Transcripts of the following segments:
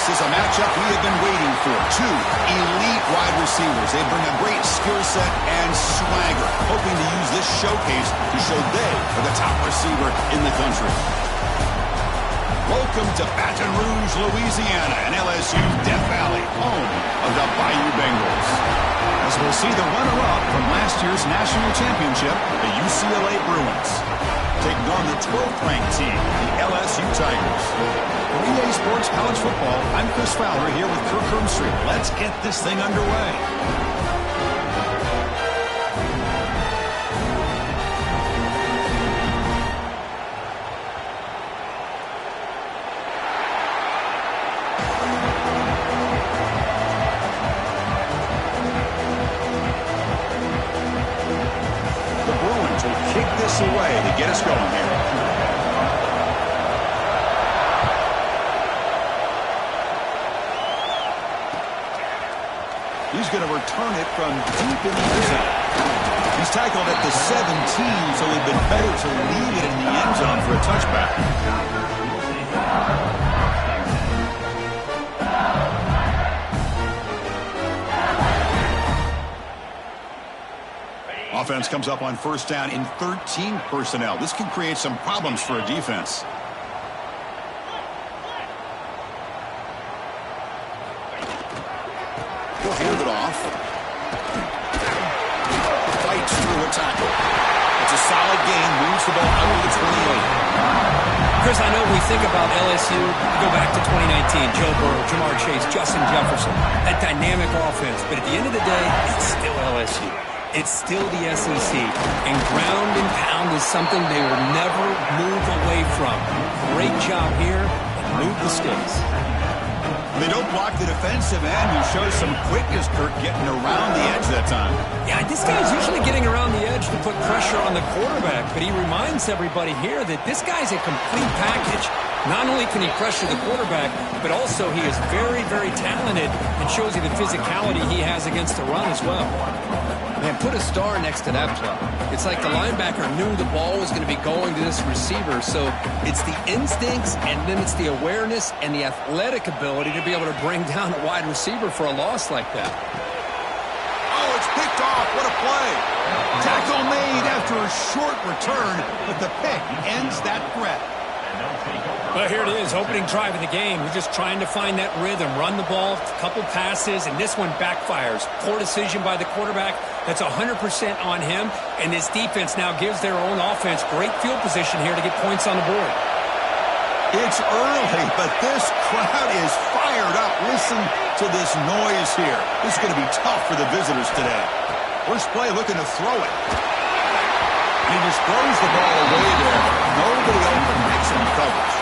This is a matchup we have been waiting for. Two elite wide receivers. They bring a great skill set and swagger, hoping to use this showcase to show they are the top receiver in the country. Welcome to Baton Rouge, Louisiana, and LSU's Death Valley, home of the Bayou Bengals. As we'll see the runner-up from last year's national championship, the UCLA Bruins, taking on the 12th-ranked team, the LSU Tigers. For EA Sports College Football, I'm Chris Fowler here with Kirk Herbstreit. Let's get this thing underway. Away to get us going here. He's going to return it from deep in the end zone. He's tackled at the 17, so it would have been better to leave it in the end zone for a touchback. Offense comes up on first down in 13 personnel. This can create some problems for a defense. He'll hand it off. Fights through a tackle. It's a solid gain. Moves the ball out to the 28. Chris, I know we think about LSU, go back to 2019, Joe Burrow, Jamar Chase, Justin Jefferson, that dynamic offense. But at the end of the day, it's still LSU. It's still the SEC, and ground and pound is something they will never move away from. Great job here, and move the sticks. They don't block the defensive end, who shows some quickness, Kirk, getting around the edge that time. Yeah, this guy's usually getting around the edge to put pressure on the quarterback, but he reminds everybody here that this guy's a complete package. Not only can he pressure the quarterback, but also he is very, very talented and shows you the physicality he has against the run as well. Man, put a star next to that play. It's like the linebacker knew the ball was going to be going to this receiver, so it's the instincts and then it's the awareness and the athletic ability to be able to bring down a wide receiver for a loss like that. Oh, it's picked off. What a play. Tackle made after a short return, but the pick ends that threat. Well, here it is, opening drive of the game. We're just trying to find that rhythm, run the ball, a couple passes, and this one backfires. Poor decision by the quarterback. That's 100% on him, and this defense now gives their own offense great field position here to get points on the board. It's early, but this crowd is fired up. Listen to this noise here. This is going to be tough for the visitors today. First play, looking to throw it. He just throws the ball away there. Nobody open, makes any coverage.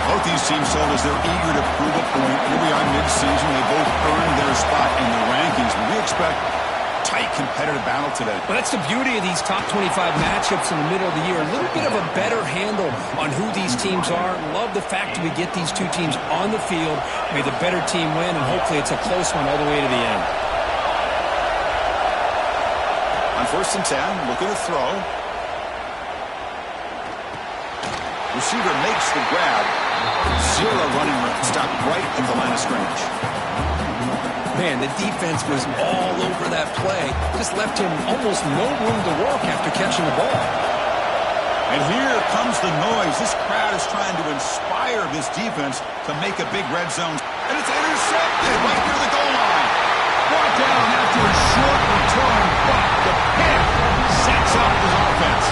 Both these teams show as they're eager to prove a point. Here we are mid-season. They both earned their spot in the rankings. But we expect tight competitive battle today. Well, that's the beauty of these top 25 matchups in the middle of the year. A little bit of a better handle on who these teams are. Love the fact that we get these two teams on the field. May the better team win, and hopefully it's a close one all the way to the end. On 1st and 10, looking to throw. Receiver makes the grab. Zero running room. Stopped right at the line of scrimmage. Man, the defense was all over that play. Just left him almost no room to work after catching the ball. And here comes the noise. This crowd is trying to inspire this defense to make a big red zone. And it's intercepted right near the goal line. Brought down after a short return, but the pick sets up his offense.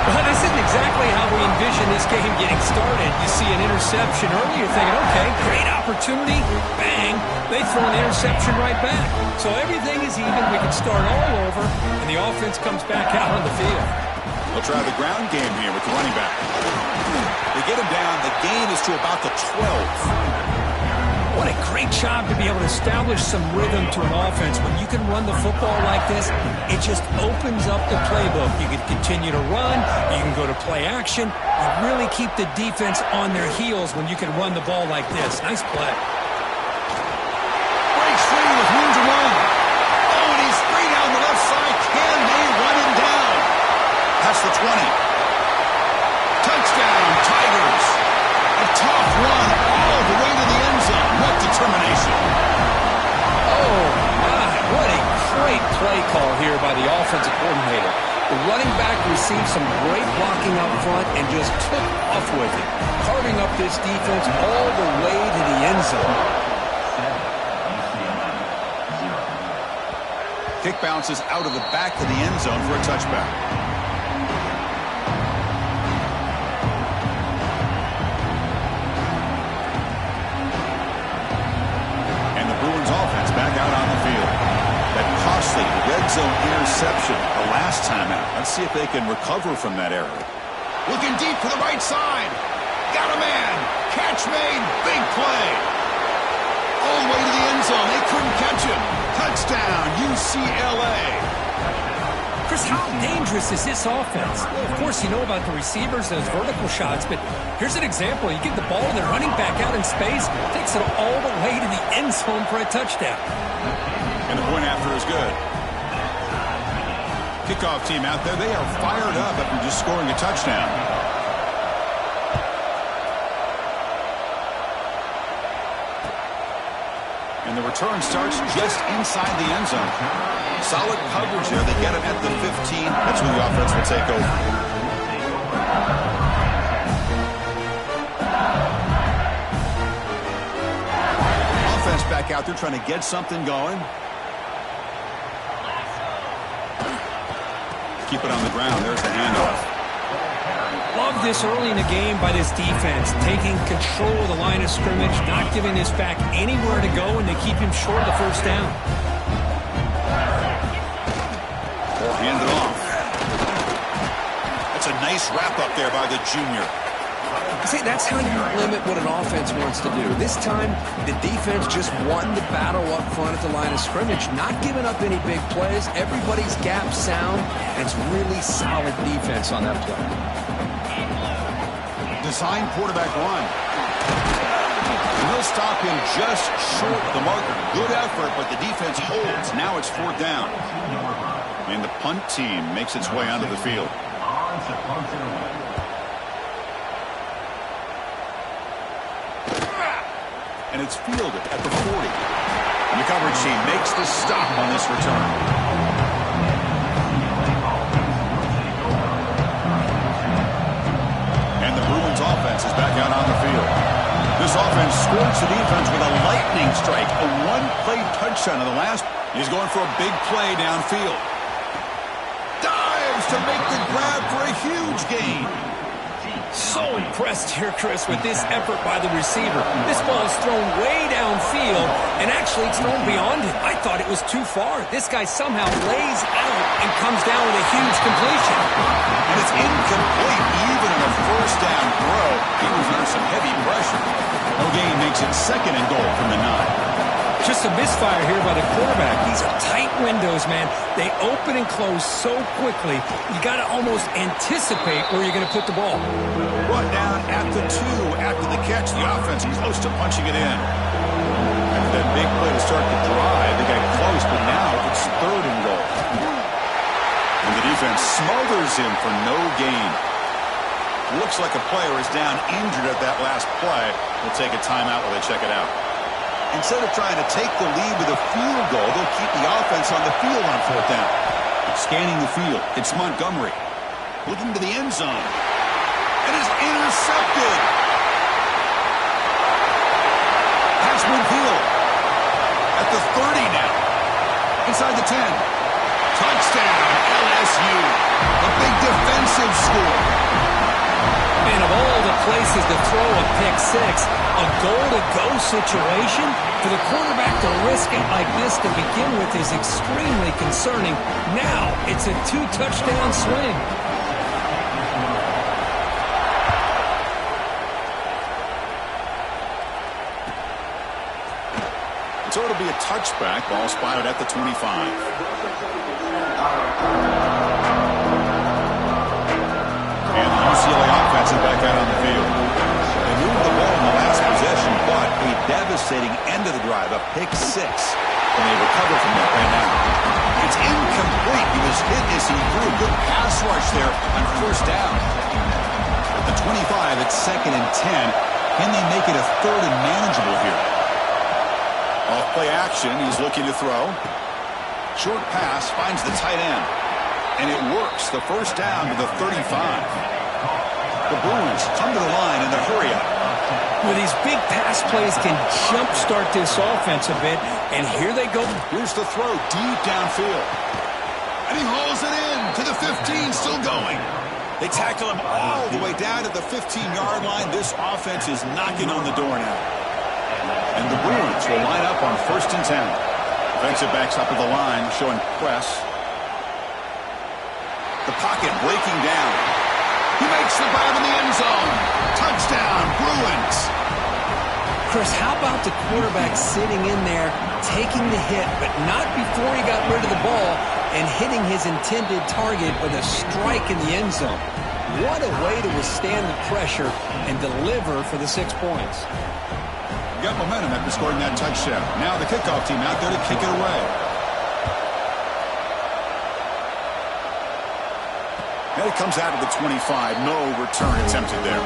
Well, this isn't exactly how we envision this game getting started. You see an interception early, you're thinking, okay, great opportunity, bang, they throw an interception right back. So everything is even, we can start all over, and the offense comes back out on the field. They'll try the ground game here with the running back. They get him down, the gain is to about the 12. What a great job to be able to establish some rhythm to an offense. When you can run the football like this, it just opens up the playbook. You can continue to run. You can go to play action. You really keep the defense on their heels when you can run the ball like this. Nice play. Breaks free with room to run. Oh, and he's free down the left side. Can they run him down? That's the 20. Touchdown, Tigers. A tough run all the way to play call here by the offensive coordinator. The running back received some great blocking up front and just took off with it, carving up this defense all the way to the end zone. Kick bounces out of the back of the end zone for a touchback. And the Bruins offense back out on the field. That costly red zone interception the last time out. Let's see if they can recover from that error. Looking deep to the right side. Got a man. Catch made. Big play. All the way to the end zone. They couldn't catch him. Touchdown, UCLA. Chris, how dangerous is this offense? Well, of course, you know about the receivers, those vertical shots, but here's an example. You get the ball and they're running back out in space, takes it all the way to the end zone for a touchdown. And the point after is good. Kickoff team out there, they are fired up after just scoring a touchdown. And the return starts just inside the end zone. Solid coverage there. They get it at the 15. That's where the offense will take over. Offense back out there trying to get something going. Keep it on the ground. There's the handoff. Love this early in the game by this defense, taking control of the line of scrimmage, not giving this back anywhere to go, and they keep him short of the first down. Ball handed off. That's a nice wrap up there by the junior. See, that's how you limit what an offense wants to do. This time, the defense just won the battle up front at the line of scrimmage, not giving up any big plays. Everybody's gap sound, and it's really solid defense on that play. Design quarterback run. And he'll stop him just short of the marker. Good effort, but the defense holds. Now it's fourth down. And the punt team makes its way onto the field. And it's fielded at the 40. And the coverage team makes the stop on this return. And the Bruins offense is back out on the field. This offense scores the defense with a lightning strike. A one-play touchdown in the last. He's going for a big play downfield. Dives to make the grab for a huge gain. So impressed here, Chris, with this effort by the receiver. This ball is thrown way downfield, and actually it's thrown beyond him. I thought it was too far. This guy somehow lays out and comes down with a huge completion. And it's incomplete, even in a first down throw. He was under some heavy pressure. No gain makes it second and goal from the 9. Just a misfire here by the quarterback. These are tight windows, man. They open and close so quickly. You got to almost anticipate where you're going to put the ball. Brought down at the 2 after the catch. The offense close to punching it in. After that big play to start the drive, they got close, but now it's third and goal. And the defense smothers him for no gain. Looks like a player is down injured at that last play. We'll take a timeout while they check it out. Instead of trying to take the lead with a field goal, they'll keep the offense on the field on fourth down. Scanning the field, it's Montgomery. Looking to the end zone. It is intercepted. Pass midfield. At the 30 now. Inside the 10. Touchdown, LSU. A big defensive score. Man, of all the places to throw a pick six, a goal-to-go situation, for the quarterback to risk it like this to begin with is extremely concerning. Now it's a 2-touchdown swing. So it'll be a touchback. Ball spotted at the 25. And the UCLA offense is back out on the field. They moved the ball in the last possession, but a devastating end of the drive, a pick six. And they recover from that right now. It's incomplete. He was hit as he threw a good pass rush there on first down. At the 25, it's second and 10. Can they make it a third and manageable here? Off play action. He's looking to throw. Short pass finds the tight end. And it works. The first down to the 35. The Bruins come to the line in the hurry up. Well, these big pass plays can jumpstart this offense a bit. And here they go. Here's the throw deep downfield. And he hauls it in to the 15, still going. They tackle him all the way down to the 15-yard line. This offense is knocking on the door now. And the Bruins will line up on 1st and 10. Defensive backs up at the line, showing press. The pocket breaking down. He makes the grab in the end zone. Touchdown, Bruins. Chris, how about the quarterback sitting in there, taking the hit, but not before he got rid of the ball and hitting his intended target with a strike in the end zone. What a way to withstand the pressure and deliver for the 6 points. Got momentum after scoring that touchdown. Now the kickoff team out there to kick it away. And it comes out of the 25. No return attempted there.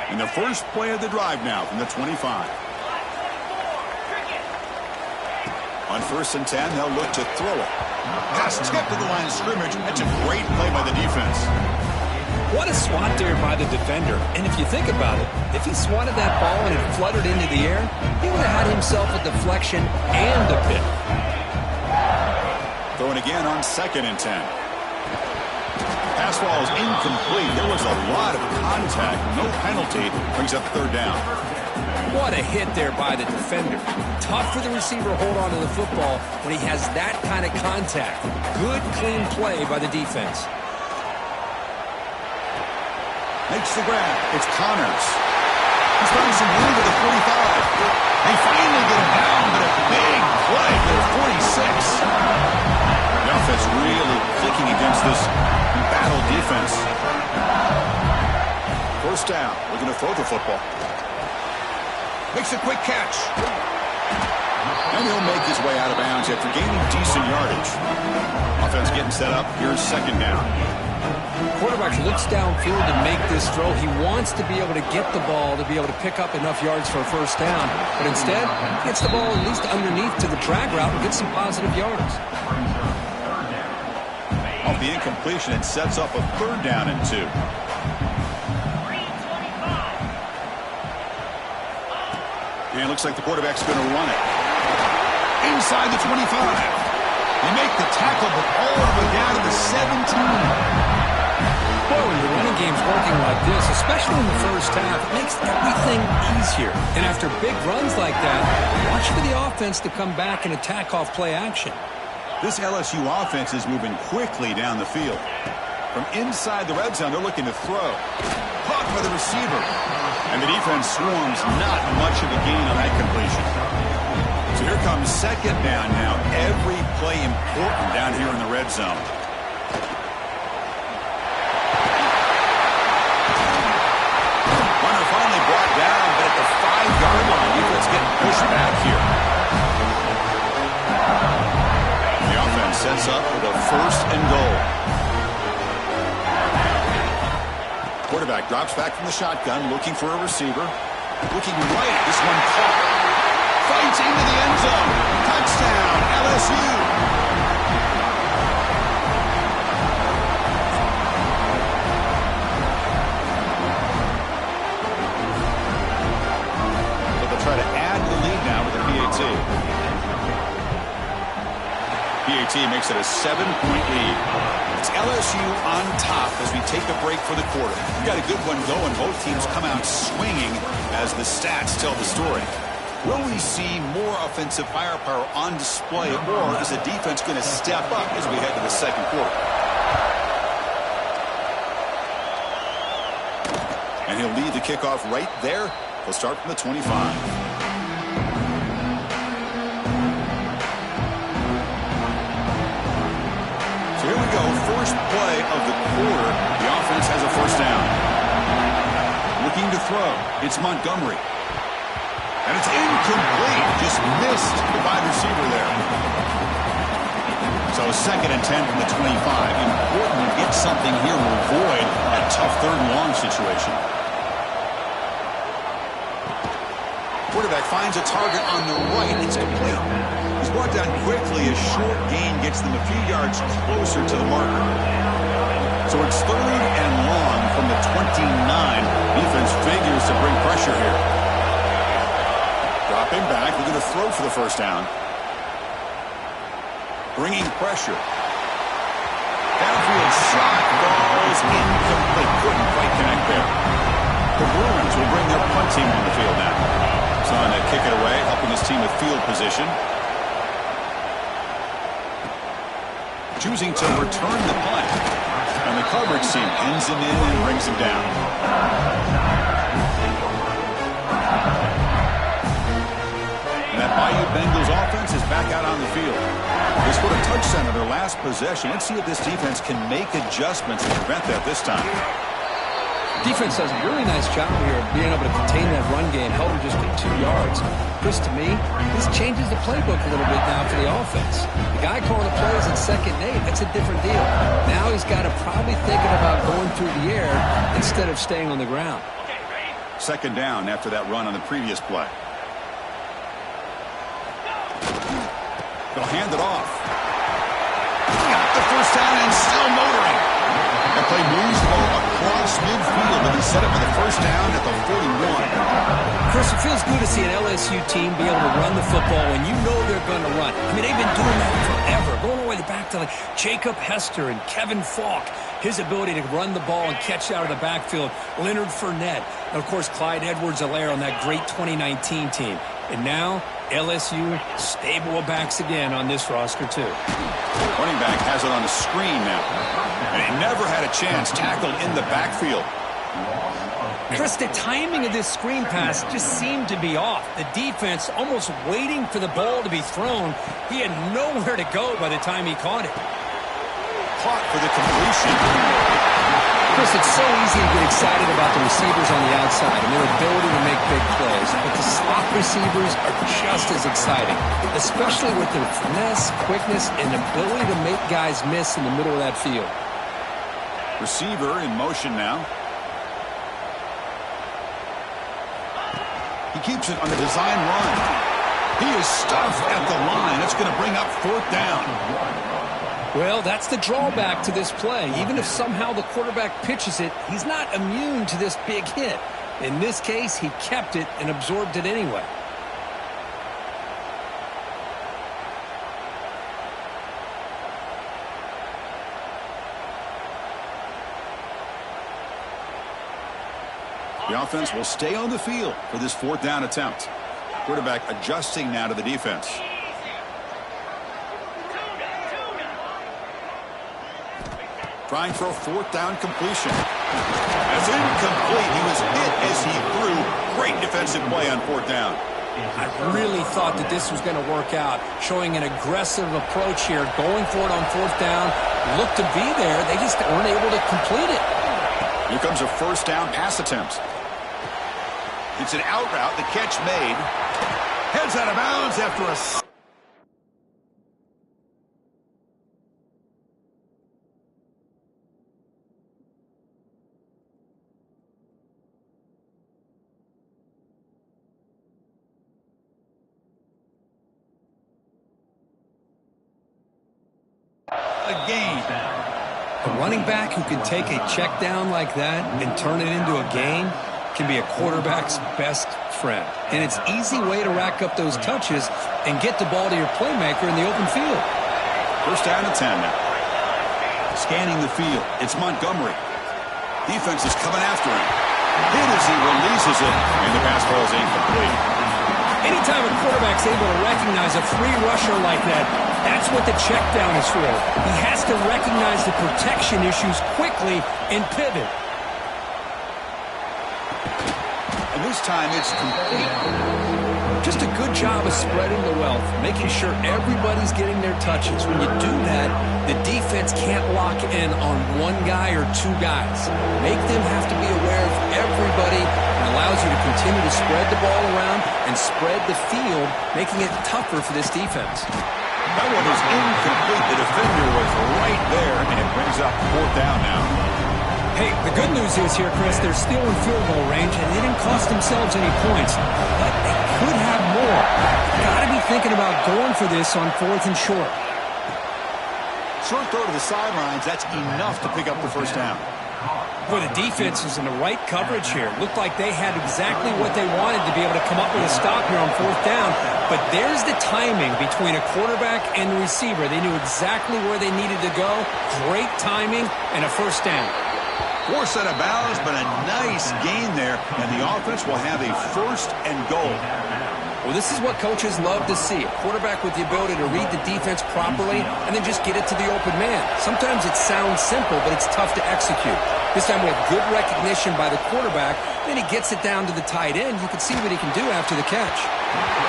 And the first play of the drive now from the 25. On 1st and 10, they'll look to throw it. Pass tip to the line of scrimmage. That's a great play by the defense. What a swat there by the defender. And if you think about it, if he swatted that ball and it fluttered into the air, he would have had himself a deflection and a pick. Throwing again on 2nd and 10. Pass ball is incomplete. There was a lot of contact. No penalty. Brings up 3rd down. What a hit there by the defender. Tough for the receiver to hold on to the football when he has that kind of contact. Good, clean play by the defense. Makes the grab. It's Connors. He's running some room to the 45. They finally get him down, but a big play to the 46. The offense really clicking against this battle defense. 1st down. Looking to throw the football. Makes a quick catch. And he'll make his way out of bounds after gaining decent yardage. Offense getting set up. Here's 2nd down. Quarterback looks downfield to make this throw. He wants to be able to get the ball to be able to pick up enough yards for a 1st down. But instead, he gets the ball at least underneath to the drag route and gets some positive yards. Off the incompletion, it sets up a 3rd down and 2. And it looks like the quarterback's going to run it. Inside the 25. They make the tackle, but all the way down to the 17. Boy, when the running game's working like this, especially in the 1st half, it makes everything easier. And after big runs like that, watch for the offense to come back and attack off play action. This LSU offense is moving quickly down the field. From inside the red zone, they're looking to throw. Caught by the receiver. And the defense swarms, not much of a gain on that completion. So here comes 2nd down now. Every play important down here in the red zone. Runner finally brought down, but at the 5-yard line, defense getting pushed back here. The offense sets up for the 1st and goal. Quarterback drops back from the shotgun, looking for a receiver. Looking right. This one caught. Fights into the end zone. Touchdown, LSU. But they'll try to add the lead now with the PAT. PAT makes it a 7-point lead. It's LSU on top as we take a break for the quarter. We've got a good one going. Both teams come out swinging as the stats tell the story. Will we see more offensive firepower on display, or is the defense going to step up as we head to the 2nd quarter? And he'll lead the kickoff right there. He'll start from the 25. Here we go, first play of the quarter. The offense has a 1st down. Looking to throw. It's Montgomery. And it's incomplete. Just missed the wide receiver there. So 2nd and 10 from the 25. Important to get something here to avoid a tough 3rd and long situation. Quarterback finds a target on the right. It's complete. He's brought down quickly. A short gain gets them a few yards closer to the marker. So it's 3rd and long from the 29. Defense figures to bring pressure here. Dropping back. Looking to throw for the 1st down. Bringing pressure. Downfield shot. Balls incomplete. Couldn't quite connect there. The Bruins will bring their punt team on the field now. On to kick it away, helping his team with field position. Choosing to return the punt. And the coverage team pins him in and brings him down. And that Bayou Bengals offense is back out on the field. They scored a touchdown on their last possession. Let's see if this defense can make adjustments to prevent that this time. Defense does a really nice job here of being able to contain that run game, held him just to 2 yards. Chris, to me, this changes the playbook a little bit now for the offense. The guy calling the plays at 2nd and 8, that's a different deal. Now he's got to probably thinking about going through the air instead of staying on the ground. 2nd down after that run on the previous play. They'll hand it off. Got the 1st down and still motoring. That play moves the ball across midfield, and he set up for the 1st down at the 41. Chris, it feels good to see an LSU team be able to run the football when you know they're going to run. I mean, they've been doing that forever, going all the way back to like Jacob Hester and Kevin Falk. His ability to run the ball and catch out of the backfield. Leonard Fournette. And, of course, Clyde Edwards-Helaire on that great 2019 team. And now, LSU stable of backs again on this roster, too. Running back has it on the screen now. And he never had a chance tackled in the backfield. Chris, the timing of this screen pass just seemed to be off. The defense almost waiting for the ball to be thrown. He had nowhere to go by the time he caught it. Caught for the completion. Chris, it's so easy to get excited about the receivers on the outside and their ability to make big plays. But the slot receivers are just as exciting, especially with their finesse, quickness, and ability to make guys miss in the middle of that field. Receiver in motion now. He keeps it on the design run. He is stuffed at the line. It's going to bring up 4th down. Well, that's the drawback to this play. Even if somehow the quarterback pitches it, he's not immune to this big hit. In this case, he kept it and absorbed it anyway. The offense will stay on the field for this 4th down attempt. Quarterback adjusting now to the defense. Trying for a 4th down completion. That's incomplete. He was hit as he threw. Great defensive play on 4th down. I really thought that this was going to work out, showing an aggressive approach here, going for it on 4th down. Looked to be there. They just weren't able to complete it. Here comes a 1st down pass attempt. It's an out route. The catch made. Heads out of bounds after a... gain. A running back who can take a check down like that and turn it into a gain can be a quarterback's best friend. And it's an easy way to rack up those touches and get the ball to your playmaker in the open field. 1st down and 10 now. Scanning the field. It's Montgomery. Defense is coming after him. Hit as he releases it, and the pass ball is incomplete. Anytime a quarterback's able to recognize a free rusher like that, that's what the check down is for. He has to recognize the protection issues quickly and pivot. And this time it's complete. Just a good job of spreading the wealth, making sure everybody's getting their touches. When you do that, the defense can't lock in on one guy or 2 guys. Make them have to be aware of everybody, and allows you to continue to spread the ball around and spread the field, making it tougher for this defense. That one is incomplete. The defender was right there, and it brings up 4th down now. Hey, the good news is here, Chris, they're still in field goal range, and they didn't cost themselves any points. But they could have more. Got to be thinking about going for this on 4th and short. Short throw to the sidelines, that's enough to pick up the 1st down. Boy, the defense was in the right coverage here. Looked like they had exactly what they wanted to be able to come up with a stop here on 4th down. But there's the timing between a quarterback and the receiver. They knew exactly where they needed to go. Great timing and a 1st down. Forced out of bounds, but a nice gain there, and the offense will have a 1st and goal. Well, this is what coaches love to see. A quarterback with the ability to read the defense properly and then just get it to the open man. Sometimes it sounds simple, but it's tough to execute. This time we have good recognition by the quarterback. Then he gets it down to the tight end. You can see what he can do after the catch.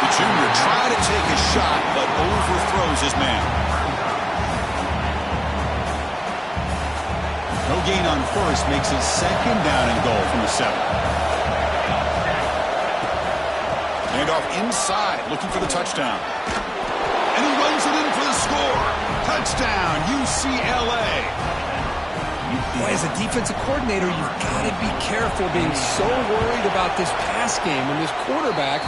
The junior tried to take a shot, but overthrows his man. No gain on 1st makes it 2nd down and goal from the 7. Hand off inside, looking for the touchdown. And he runs it in for the score. Touchdown, UCLA. Boy, as a defensive coordinator, you've got to be careful being so worried about this pass game and this quarterback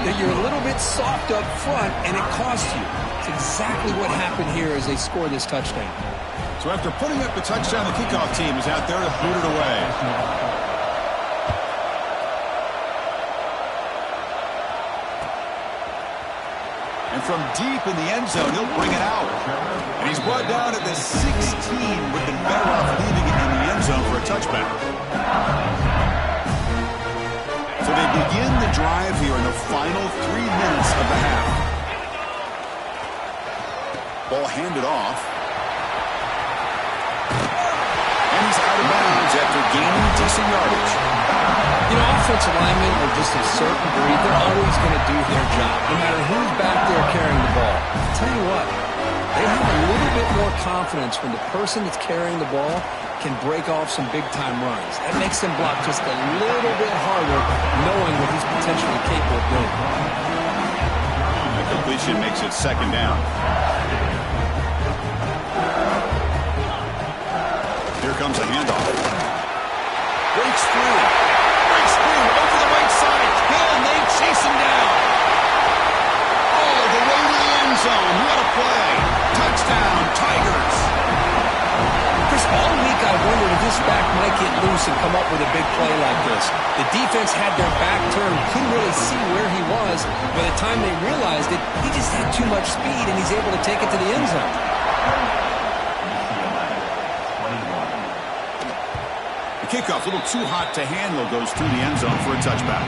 that you're a little bit soft up front, and it costs you. It's exactly what happened here as they score this touchdown. So after putting up the touchdown, the kickoff team is out there to boot it away. And from deep in the end zone, he'll bring it out. And he's brought down at the 16. Would have been better off leaving it in the end zone for a touchback. So they begin the drive here in the final 3 minutes of the half. Ball handed off. And he's out of bounds after gaining decent yardage. You know, offensive linemen are just a certain breed. They're always going to do their job, no matter who's back there carrying the ball. I'll tell you what, they have a little bit more confidence when the person that's carrying the ball can break off some big-time runs. That makes them block just a little bit harder, knowing what he's potentially capable of doing. The completion makes it 2nd down. Here comes a handoff. Breaks through. Over the right side. Hill, and they chase him down. Oh, the way to the end zone. What a play. Touchdown, Tigers. Chris, all week I wondered if this back might get loose and come up with a big play like this. The defense had their back turned, couldn't really see where he was. By the time they realized it, he just had too much speed, and he's able to take it to the end zone. Kickoff, a little too hot to handle, goes through the end zone for a touchback.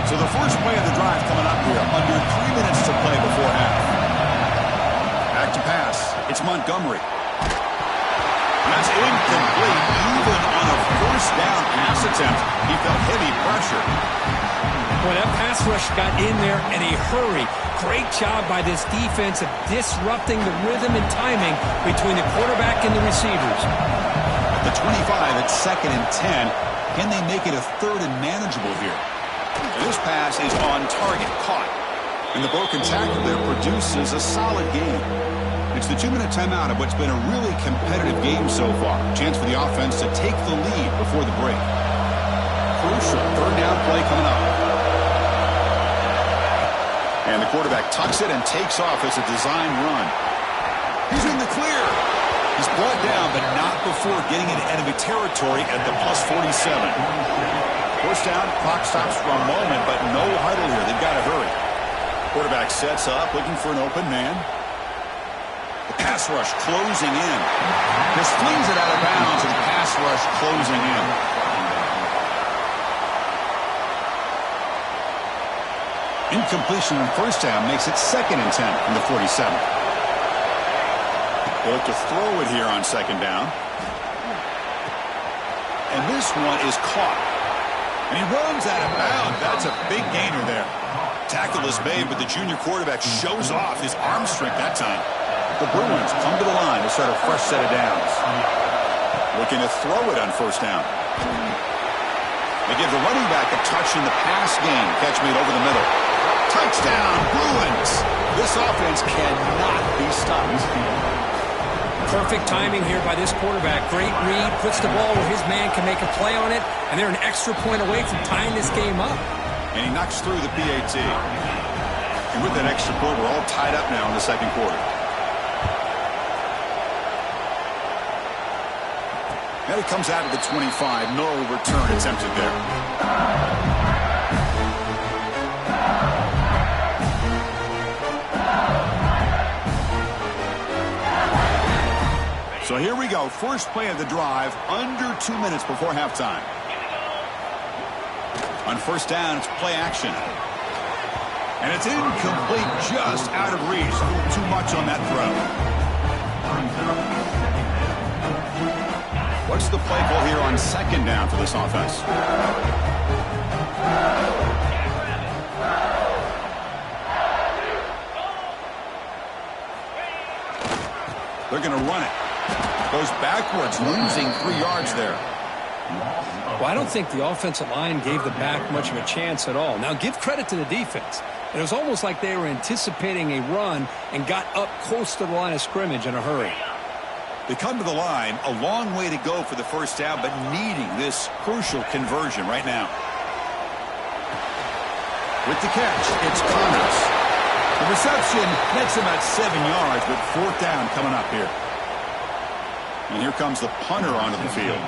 So the first play of the drive coming up here, under 3 minutes to play before half. Back to pass. It's Montgomery. And that's incomplete. Even on a 1st down pass attempt, he felt heavy pressure. Boy, that pass rush got in there in a hurry. Great job by this defense of disrupting the rhythm and timing between the quarterback and the receivers. At the 25, it's 2nd and 10. Can they make it a 3rd and manageable here? And this pass is on target, caught. And the broken tackle there produces a solid game. It's the 2-minute timeout of what's been a really competitive game so far. Chance for the offense to take the lead before the break. Crucial 3rd down play coming up. And the quarterback tucks it and takes off as a design run. He's in the clear. He's brought down, but not before getting into enemy territory at the plus 47. 1st down, clock stops for a moment, but no huddle here. They've got to hurry. Quarterback sets up, looking for an open man. The pass rush closing in. Just flings it out of bounds, and the pass rush closing in. Incompletion on 1st down makes it 2nd and 10 from the 47. They look to throw it here on 2nd down. And this one is caught. And he runs out of bounds. That's a big gainer there. Tackle is made, but the junior quarterback shows off his arm strength that time. The Bruins come to the line to start a fresh set of downs. Looking to throw it on 1st down. They give the running back a touch in the pass game. Catch made over the middle. Touchdown, Bruins. This offense cannot be stopped. Perfect timing here by this quarterback. Great read, puts the ball where his man can make a play on it, and they're an extra point away from tying this game up. And he knocks through the PAT. And with that extra point, we're all tied up now in the second quarter. And he comes out of the 25. No return attempted there. So here we go. First play of the drive, under 2 minutes before halftime. On first down, it's play action. And it's incomplete, just out of reach. Too much on that throw. What's the play call here on second down for this offense? They're going to run it. Goes backwards, losing 3 yards there. Well, I don't think the offensive line gave the back much of a chance at all. Now, give credit to the defense. It was almost like they were anticipating a run and got up close to the line of scrimmage in a hurry. They come to the line, a long way to go for the first down, but needing this crucial conversion right now. With the catch, it's Connors. The reception nets him at 7 yards, but fourth down coming up here. And here comes the punter onto the field.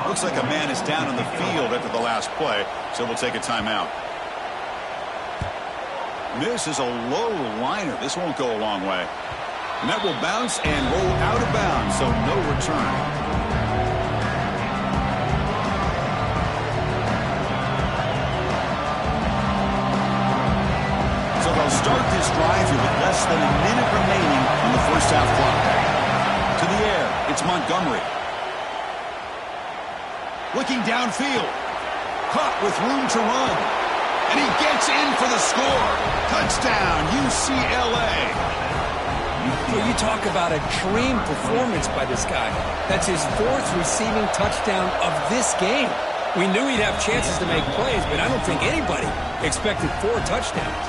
Looks like a man is down on the field after the last play, so we'll take a timeout. This is a low liner. This won't go a long way. And that will bounce and roll out of bounds, so no return. So they'll start this drive here with less than a minute remaining on the first half clock. To the air, it's Montgomery. Looking downfield. Caught with room to run. And he gets in for the score. Touchdown, UCLA. Well, you talk about a dream performance by this guy. That's his 4th receiving touchdown of this game. We knew he'd have chances to make plays, but I don't think anybody expected 4 touchdowns.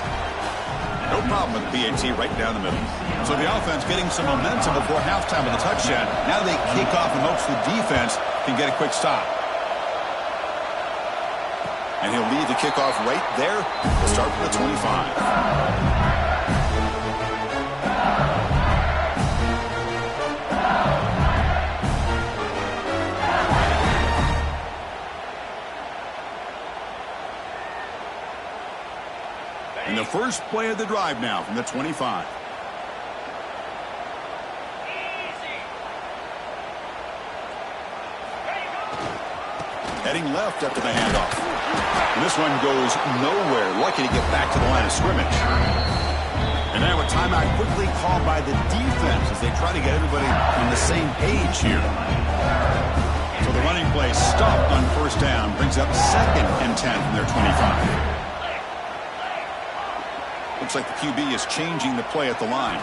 No problem with the PAT right down the middle. So the offense getting some momentum before halftime with a touchdown. Now they kick off in hopes the defense can get a quick stop. And he'll lead the kickoff right there to start from the 25. And the first play of the drive now from the 25. Heading left after the handoff. And this one goes nowhere. Lucky to get back to the line of scrimmage. And now a timeout quickly called by the defense as they try to get everybody on the same page here. So the running play stopped on first down. Brings up 2nd and 10 from their 25. Looks like the QB is changing the play at the line.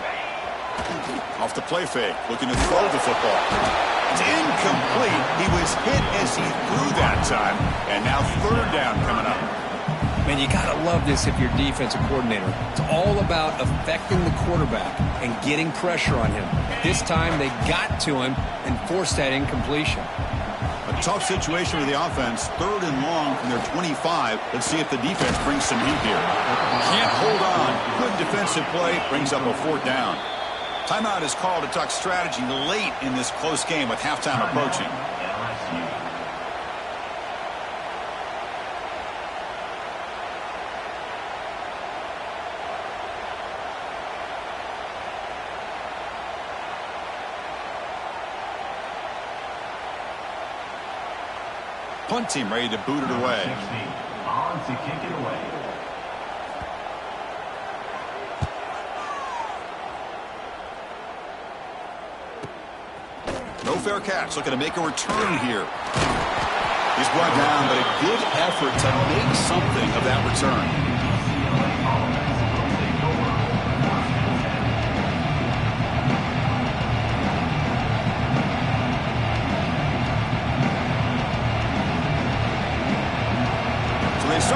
Off the play fake, looking to throw the football. It's incomplete. He was hit as he threw that time. And now third down coming up. Man, you got to love this if you're defensive coordinator. It's all about affecting the quarterback and getting pressure on him. This time they got to him and forced that incompletion. A tough situation for the offense. 3rd and long from their 25. Let's see if the defense brings some heat here. Can't hold on. Good defensive play. Brings up a 4th down. Timeout is called to talk strategy late in this close game with halftime approaching. Punt team ready to boot it away. On to kick it away. No fair catch. Looking to make a return here. He's brought down, but a good effort to make something of that return.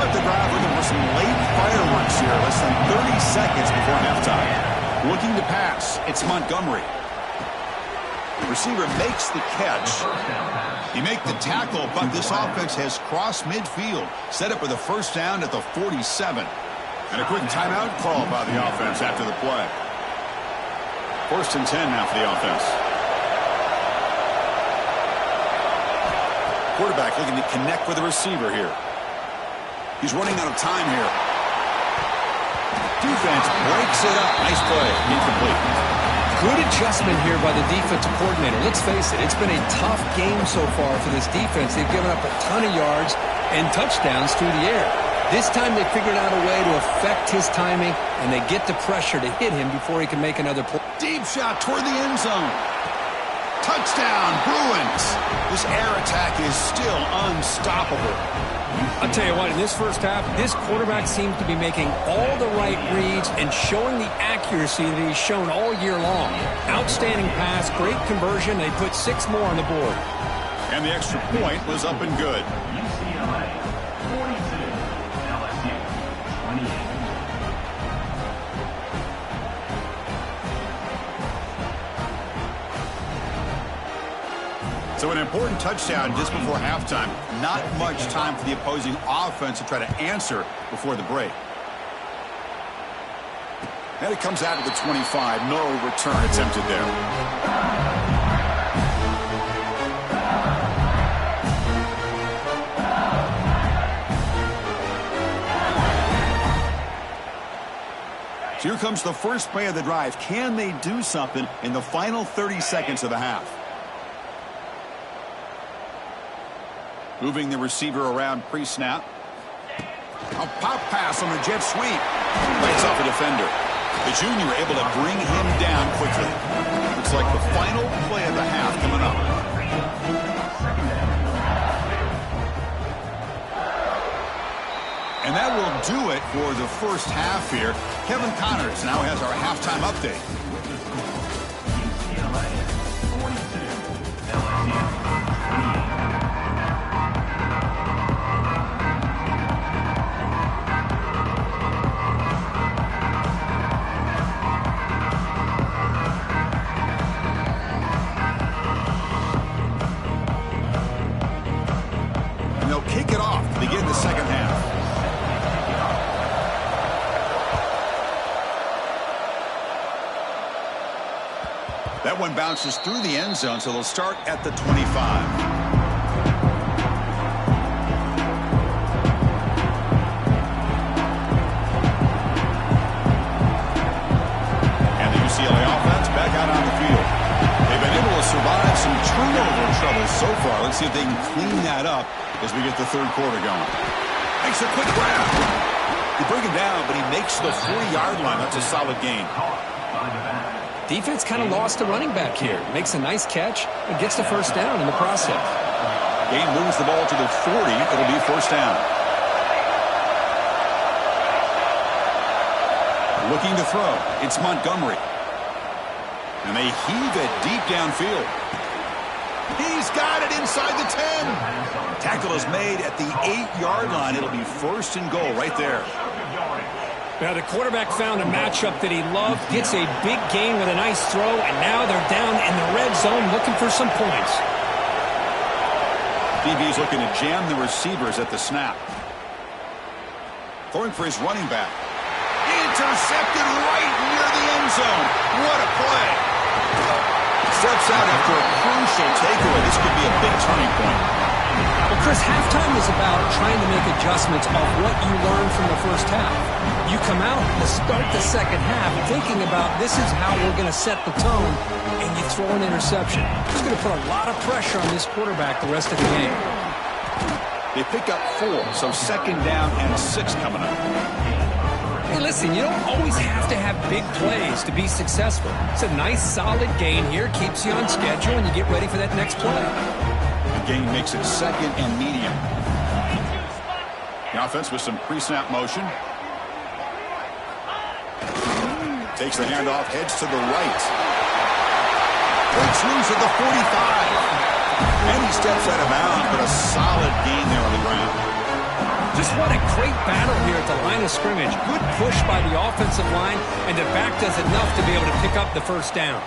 start the drive looking for some late fireworks here. Less than 30 seconds before halftime. Looking to pass. It's Montgomery. The receiver makes the catch. He made the tackle, but this offense has crossed midfield. Set up for the first down at the 47. And a quick timeout call by the offense after the play. 1st and 10 now for the offense. Quarterback looking to connect with the receiver here. He's running out of time here. Defense breaks it up. Nice play. Incomplete. Good adjustment here by the defensive coordinator. Let's face it, it's been a tough game so far for this defense. They've given up a ton of yards and touchdowns through the air. This time they figured out a way to affect his timing, and they get the pressure to hit him before he can make another play. Deep shot toward the end zone. Touchdown, Bruins. This air attack is still unstoppable. I'll tell you what, in this first half, this quarterback seems to be making all the right reads and showing the accuracy that he's shown all year long. Outstanding pass, great conversion. They put 6 more on the board. And the extra point was up and good. UCLA 42, LSU 28. So an important touchdown just before halftime. Not much time for the opposing offense to try to answer before the break. And it comes out of the 25. No return attempted there. So here comes the first play of the drive. Can they do something in the final 30 seconds of the half? Moving the receiver around pre-snap. A pop pass on the jet sweep. Lights off a defender. The junior able to bring him down quickly. Looks like the final play of the half coming up. And that will do it for the first half here. Kevin Connors now has our halftime update. UCLA 42, LSU 28. Kick it off to begin the second half. That one bounces through the end zone, so they'll start at the 25. And the UCLA offense back out on the field. They've been able to survive some turnover trouble so far. Let's see if they can clean that up as we get the third quarter going. Makes a quick grab. You bring him down, but he makes the 40-yard line. That's a solid gain. Defense kind of lost a running back here. Makes a nice catch and gets the first down in the process. Gain moves the ball to the 40. It'll be first down. Looking to throw. It's Montgomery. And they heave it deep downfield. He's got it inside the 10. Tackle is made at the 8-yard line. It'll be first and goal right there. Now, the quarterback found a matchup that he loved, gets a big gain with a nice throw, and now they're down in the red zone looking for some points. DB's looking to jam the receivers at the snap. Throwing for his running back. Intercepted right near the end zone. What a play. Steps out after a crucial takeaway. This could be a big turning point. Well, Chris, halftime is about trying to make adjustments off what you learned from the first half. You come out to start the second half thinking about this is how we're going to set the tone, and you throw an interception. It's going to put a lot of pressure on this quarterback the rest of the game. They pick up 4, so second down and 6 coming up. Hey, listen, you don't always have to have big plays to be successful. It's a nice, solid gain here, keeps you on schedule, and you get ready for that next play. The gain makes it second and medium. The offense with some pre-snap motion. Takes the handoff, heads to the right. Breaks loose at the 45. And he steps out of bounds, but a solid gain there on the ground. Just what a great battle here at the line of scrimmage. Good push by the offensive line, and the back does enough to be able to pick up the first down.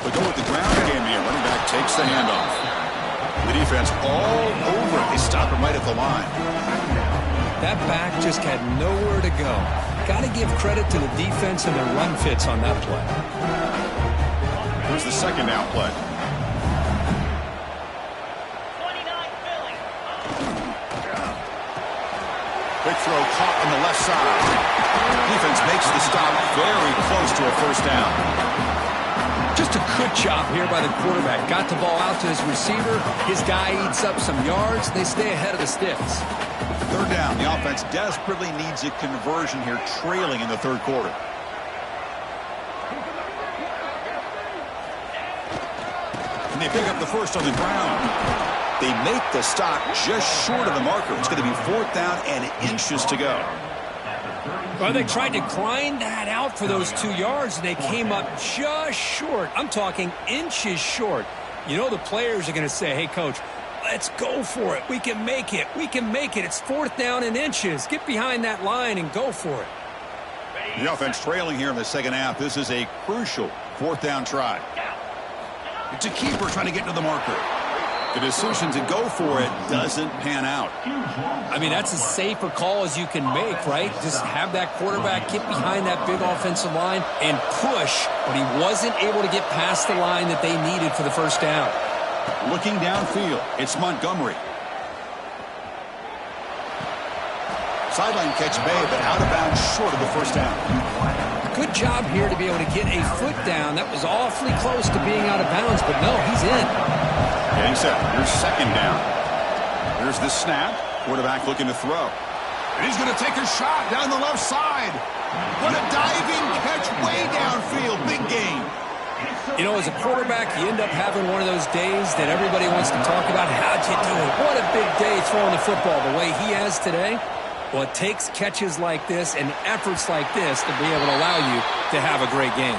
They go with the ground game here. Running back takes the handoff. The defense all over it. They stop him right at the line. That back just had nowhere to go. Got to give credit to the defense and their run fits on that play. Here's the second down play. Quick throw caught on the left side. Defense makes the stop very close to a first down. Just a good job here by the quarterback. Got the ball out to his receiver. His guy eats up some yards. They stay ahead of the sticks. Third down. The offense desperately needs a conversion here, trailing in the third quarter. And they pick up the first on the ground. They make the stop just short of the marker. It's going to be fourth down and inches to go. Well, they tried to grind that out for those 2 yards, and they came up just short. I'm talking inches short. You know the players are going to say, hey, Coach, let's go for it. We can make it. We can make it. It's fourth down and inches. Get behind that line and go for it. The offense trailing here in the second half. This is a crucial fourth down try. It's a keeper trying to get to the marker. The decision to go for it doesn't pan out. I mean, that's as safe a call as you can make, right? Just have that quarterback get behind that big offensive line and push, but he wasn't able to get past the line that they needed for the first down. Looking downfield, it's Montgomery. Sideline catch made, but out of bounds short of the first down. Good job here to be able to get a foot down. That was awfully close to being out of bounds, but no, he's in. Getting set. Here's second down. Here's the snap. Quarterback looking to throw. And he's going to take a shot down the left side. What a diving catch way downfield. Big game. You know, as a quarterback, you end up having one of those days that everybody wants to talk about. How'd you do it? What a big day throwing the football the way he has today. Well, it takes catches like this and efforts like this to be able to allow you to have a great game.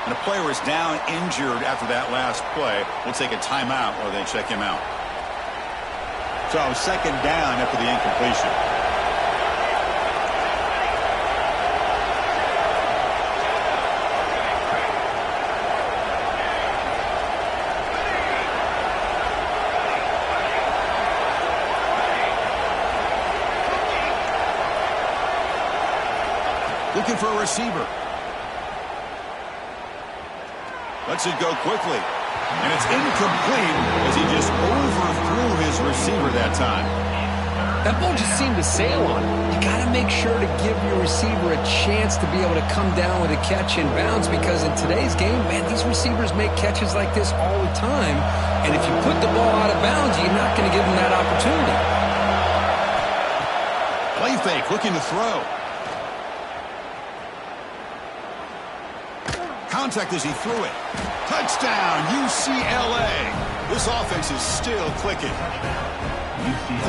And a player is down injured after that last play. We'll take a timeout while they check him out. So second down after the incompletion. Looking for a receiver. Lets it go quickly. And it's incomplete as he just overthrew his receiver that time. That ball just seemed to sail on him. You got to make sure to give your receiver a chance to be able to come down with a catch in bounds, because in today's game, man, these receivers make catches like this all the time. And if you put the ball out of bounds, you're not going to give them that opportunity. Play fake, looking to throw. Contact as he threw it. Touchdown, UCLA. This offense is still clicking.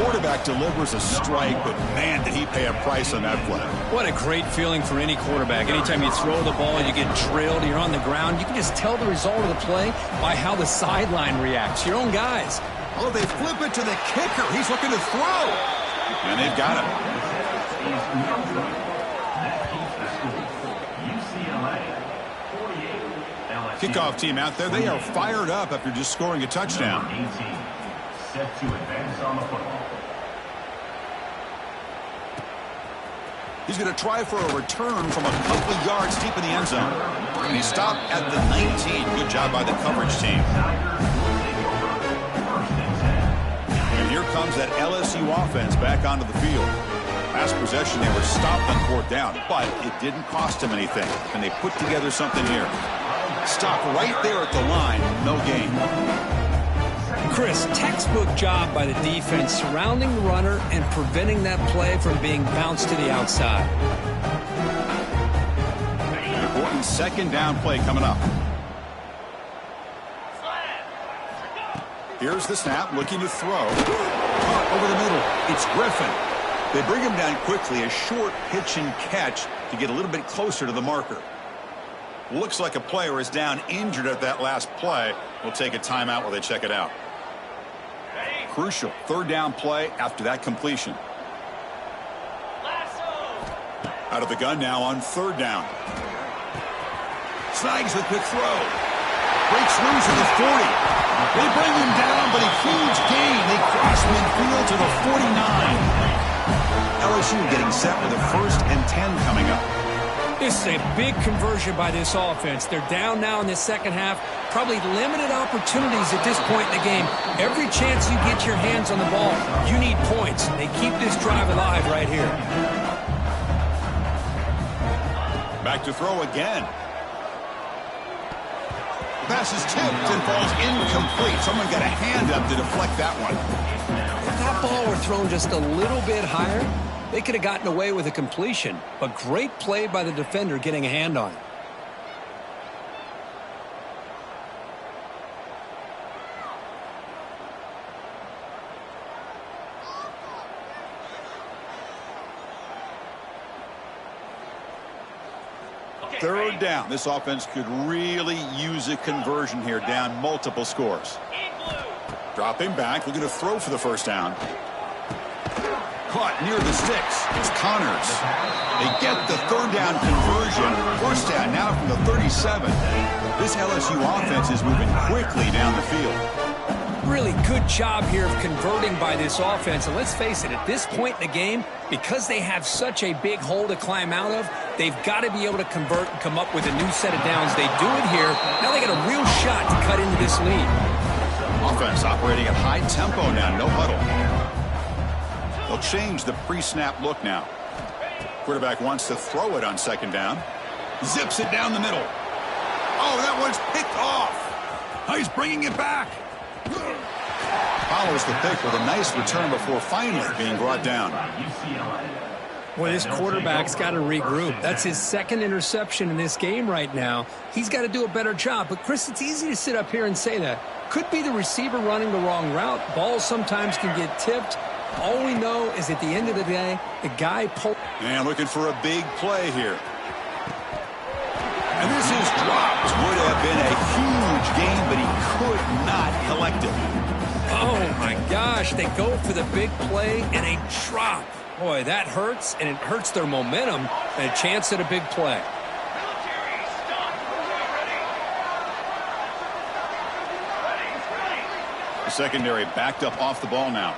Quarterback delivers a strike, but man, did he pay a price on that play. What a great feeling for any quarterback. Anytime you throw the ball, you get drilled, you're on the ground. You can just tell the result of the play by how the sideline reacts. Your own guys. Oh, they flip it to the kicker. He's looking to throw. And they've got him. Kickoff team out there. They are fired up after just scoring a touchdown. Set to advance on the football. He's going to try for a return from a couple of yards deep in the end zone. And he stopped at the 19. Good job by the coverage team. And here comes that LSU offense back onto the field. Last possession, they were stopped on fourth down, but it didn't cost them anything. And they put together something here. Stop right there at the line. No gain. Chris, textbook job by the defense surrounding the runner and preventing that play from being bounced to the outside. An important second down play coming up. Here's the snap, looking to throw. Caught over the middle. It's Griffin. They bring him down quickly, a short pitch and catch to get a little bit closer to the marker. Looks like a player is down injured at that last play. We'll take a timeout while they check it out. Crucial third down play after that completion. Out of the gun now on third down. Snags the quick throw. Breaks loose at the 40. They bring him down, but a huge gain. They cross midfield to the 49. LSU getting set with a 1st and 10 coming up. This is a big conversion by this offense. They're down now in the second half. Probably limited opportunities at this point in the game. Every chance you get your hands on the ball, you need points. They keep this drive alive right here. Back to throw again. The pass is tipped and falls incomplete. Someone got a hand up to deflect that one. If that ball were thrown just a little bit higher, they could have gotten away with a completion. But great play by the defender getting a hand on it. Third down. This offense could really use a conversion here, down multiple scores. Dropping back, looking to throw for the first down. Caught near the sticks. It's Connors. They get the third down conversion. First down now from the 37. This LSU offense is moving quickly down the field. Really good job here of converting by this offense. And let's face it, at this point in the game, because they have such a big hole to climb out of, they've got to be able to convert and come up with a new set of downs. They do it here. Now they got a real shot to cut into this lead. Offense operating at high tempo now, no huddle. They'll change the pre-snap look now. Quarterback wants to throw it on second down. Zips it down the middle. Oh, that one's picked off. Oh, he's bringing it back. Follows the pick with a nice return before finally being brought down. Boy, this quarterback's got to regroup. That's his second interception in this game right now. He's got to do a better job. But, Chris, it's easy to sit up here and say that. Could be the receiver running the wrong route. Balls sometimes can get tipped. All we know is at the end of the day, the guy pulled. And looking for a big play here. And this is dropped. Would have been a huge gain, but he could not collect it. Oh, my gosh. They go for the big play and a drop. Boy, that hurts, and it hurts their momentum and a chance at a big play. The secondary backed up off the ball now.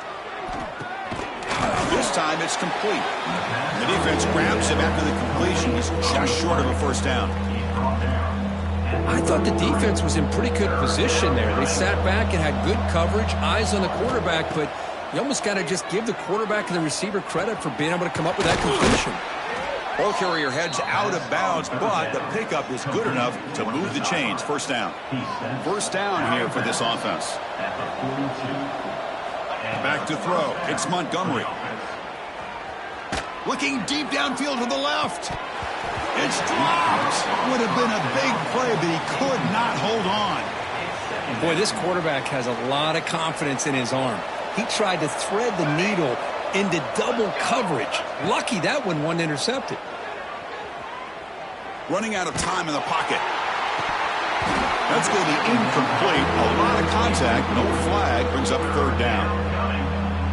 This time it's complete. The defense grabs him after the completion. He's just short of a first down. I thought the defense was in pretty good position there. They sat back and had good coverage, eyes on the quarterback, but you almost got to just give the quarterback and the receiver credit for being able to come up with that completion. Ball carrier heads out of bounds, but the pickup is good enough to move the chains. First down. First down here for this offense. Back to throw. It's Montgomery. Looking deep downfield to the left. It's dropped. Would have been a big play, but he could not hold on. Boy, this quarterback has a lot of confidence in his arm. He tried to thread the needle into double coverage. Lucky that one wasn't intercepted. Running out of time in the pocket. That's going to be incomplete. A lot of contact, no flag, brings up third down.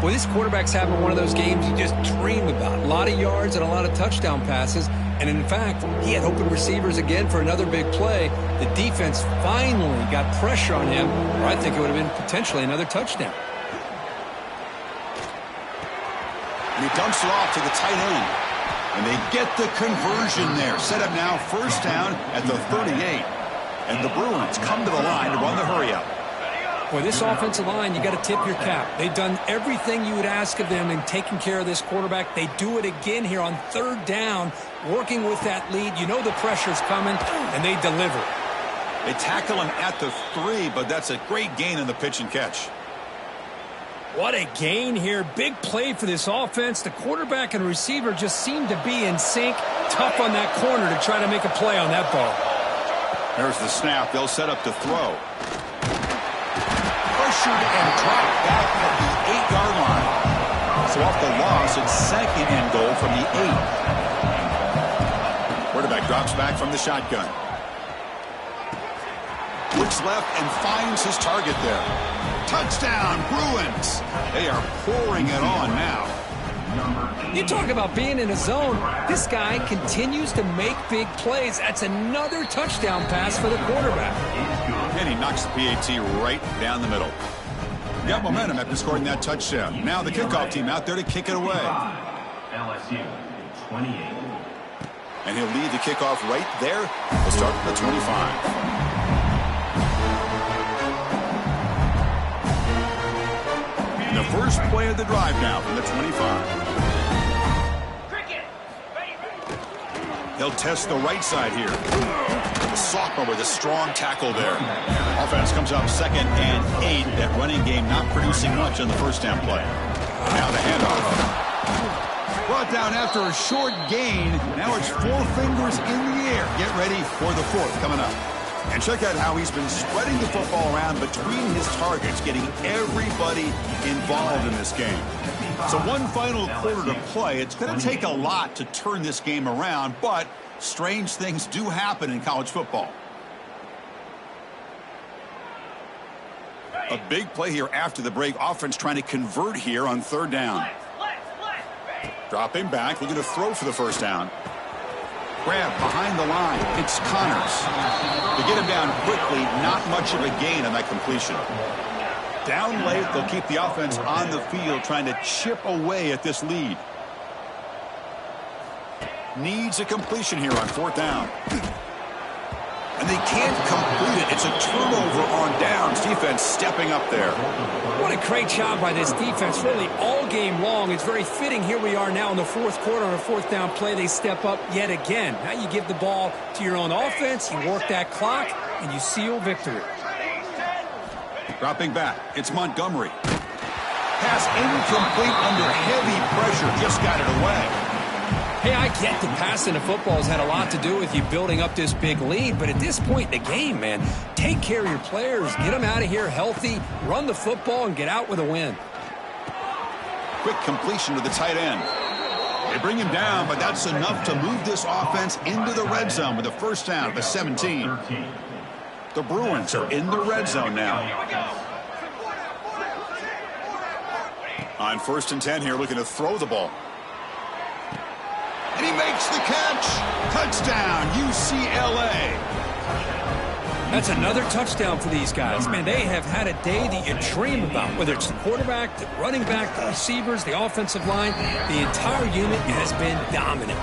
Boy, this quarterback's having one of those games you just dream about. A lot of yards and a lot of touchdown passes. And in fact, he had open receivers again for another big play. The defense finally got pressure on him, or I think it would have been potentially another touchdown. And he dumps it off to the tight end. And they get the conversion there. Set up now first down at the 38. And the Bruins come to the line to run the hurry up. Boy, this offensive line, you got to tip your cap. They've done everything you would ask of them in taking care of this quarterback. They do it again here on third down, working with that lead. You know the pressure's coming, and they deliver. They tackle him at the 3, but that's a great gain in the pitch and catch. What a gain here. Big play for this offense. The quarterback and receiver just seem to be in sync. Tough on that corner to try to make a play on that ball. There's the snap. They'll set up to throw. Pressured and dropped back at the 8-yard line. So off the loss, it's second and goal from the 8. Quarterback drops back from the shotgun. Looks left and finds his target there. Touchdown, Bruins. They are pouring it on now. You talk about being in a zone. This guy continues to make big plays. That's another touchdown pass for the quarterback. And he knocks the PAT right down the middle. Got momentum after scoring that touchdown. Now the kickoff team out there to kick it away. LSU 28. And he'll lead the kickoff right there. We'll start at the 25. The first play of the drive now from the 25. He'll test the right side here. The sophomore with a strong tackle there. Offense comes up 2nd and 8. That running game not producing much on the first down play. Now the handoff. Brought down after a short gain. Now it's 4 fingers in the air. Get ready for the 4th coming up. And check out how he's been spreading the football around between his targets, getting everybody involved in this game. So one final quarter to play. It's going to take a lot to turn this game around, but strange things do happen in college football. A big play here after the break. Offense trying to convert here on 3rd down. Dropping back, looking to throw for the first down. Grab behind the line. It's Connors. To get him down quickly, not much of a gain on that completion. Down late, they'll keep the offense on the field trying to chip away at this lead. Needs a completion here on 4th down. And they can't complete it. It's a turnover on downs. Defense stepping up there. What a great job by this defense, really all game long. It's very fitting. Here we are now in the 4th quarter on a 4th down play. They step up yet again. Now you give the ball to your own offense, you work that clock, and you seal victory. Dropping back, it's Montgomery. Pass incomplete under heavy pressure, just got it away. Hey, I get the passing of football has had a lot to do with you building up this big lead, but at this point in the game, man, take care of your players, get them out of here healthy, run the football, and get out with a win. Quick completion to the tight end. They bring him down, but that's enough to move this offense into the red zone with a first down at the 17. The Bruins are in the red zone now. On 1st and 10 here, looking to throw the ball. And he makes the catch. Touchdown, UCLA. That's another touchdown for these guys. Man, they have had a day that you dream about, whether it's the quarterback, the running back, the receivers, the offensive line. The entire unit has been dominant.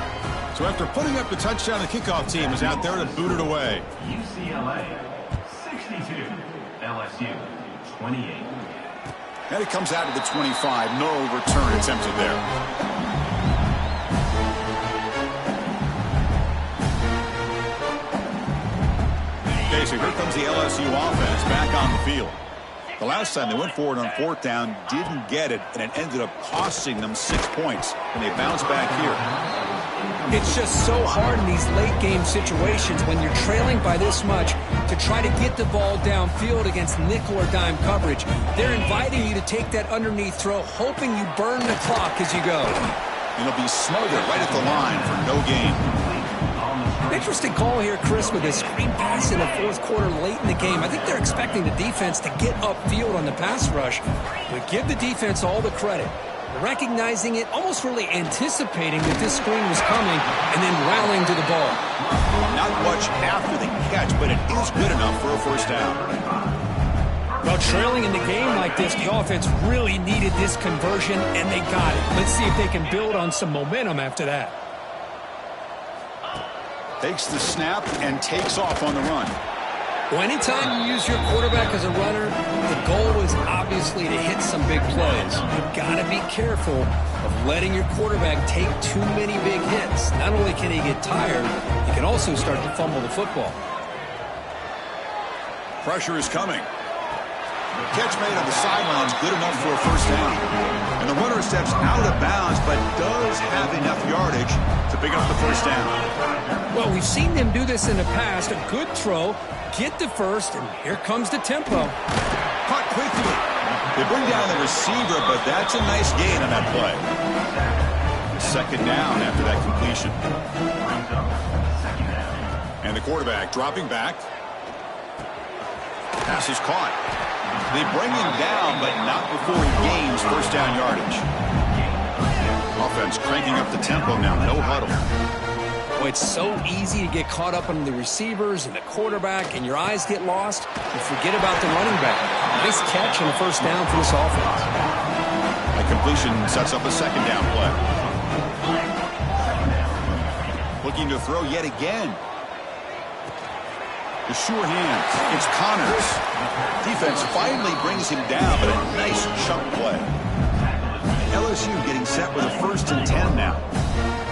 So after putting up the touchdown, the kickoff team is out there to boot it away. UCLA 62. LSU 28. And it comes out to the 25. No return attempted there. Okay, so here comes the LSU offense back on the field. The last time they went forward on 4th down, didn't get it, and it ended up costing them 6 points. And they bounce back here. It's just so hard in these late game situations when you're trailing by this much to try to get the ball downfield against nickel or dime coverage. They're inviting you to take that underneath throw, hoping you burn the clock as you go. And it'll be smothered right at the line for no gain. Interesting call here, Chris, with a screen pass in the 4th quarter late in the game. I think they're expecting the defense to get upfield on the pass rush, but give the defense all the credit. Recognizing it, almost really anticipating that this screen was coming, and then rallying to the ball. Not much after the catch, but it is good enough for a first down. Well, trailing in the game like this, the offense really needed this conversion, and they got it. Let's see if they can build on some momentum after that. Takes the snap and takes off on the run. Well, anytime you use your quarterback as a runner, the goal is obviously to hit some big plays. You've got to be careful of letting your quarterback take too many big hits. Not only can he get tired, he can also start to fumble the football. Pressure is coming. Catch made on the sidelines, good enough for a first down. And the runner steps out of bounds, but does have enough yardage to pick up the first down. Well, we've seen them do this in the past. A good throw, get the first, and here comes the tempo. Caught quickly. They bring down the receiver, but that's a nice gain on that play. Second down after that completion. And the quarterback dropping back. Pass is caught. They bring him down, but not before he gains brings first down yardage. Offense cranking up the tempo now. No huddle. Well, it's so easy to get caught up on the receivers and the quarterback, and your eyes get lost. You forget about the running back. Nice catch and a first down for this offense. A completion sets up a second down play. Looking to throw yet again. The sure hands. It's Connors. Defense finally brings him down, but a nice chunk play. LSU getting set with a 1st and 10 now.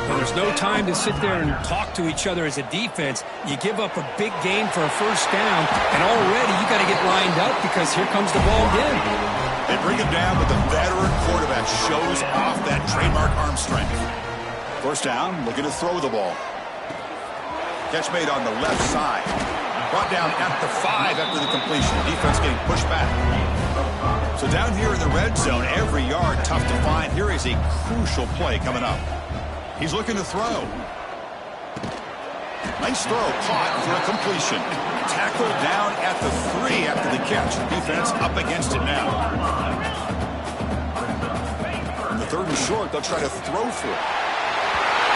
Well, there's no time to sit there and talk to each other as a defense. You give up a big gain for a first down, and already you got to get lined up because here comes the ball again. They bring him down, but the veteran quarterback shows off that trademark arm strength. First down, looking to throw the ball. Catch made on the left side. Brought down at the 5 after the completion. Defense getting pushed back. So down here in the red zone, every yard tough to find. Here is a crucial play coming up. He's looking to throw. Nice throw, caught for a completion. Tackled down at the 3 after the catch. The defense up against it now. On the 3rd and short, they'll try to throw for it.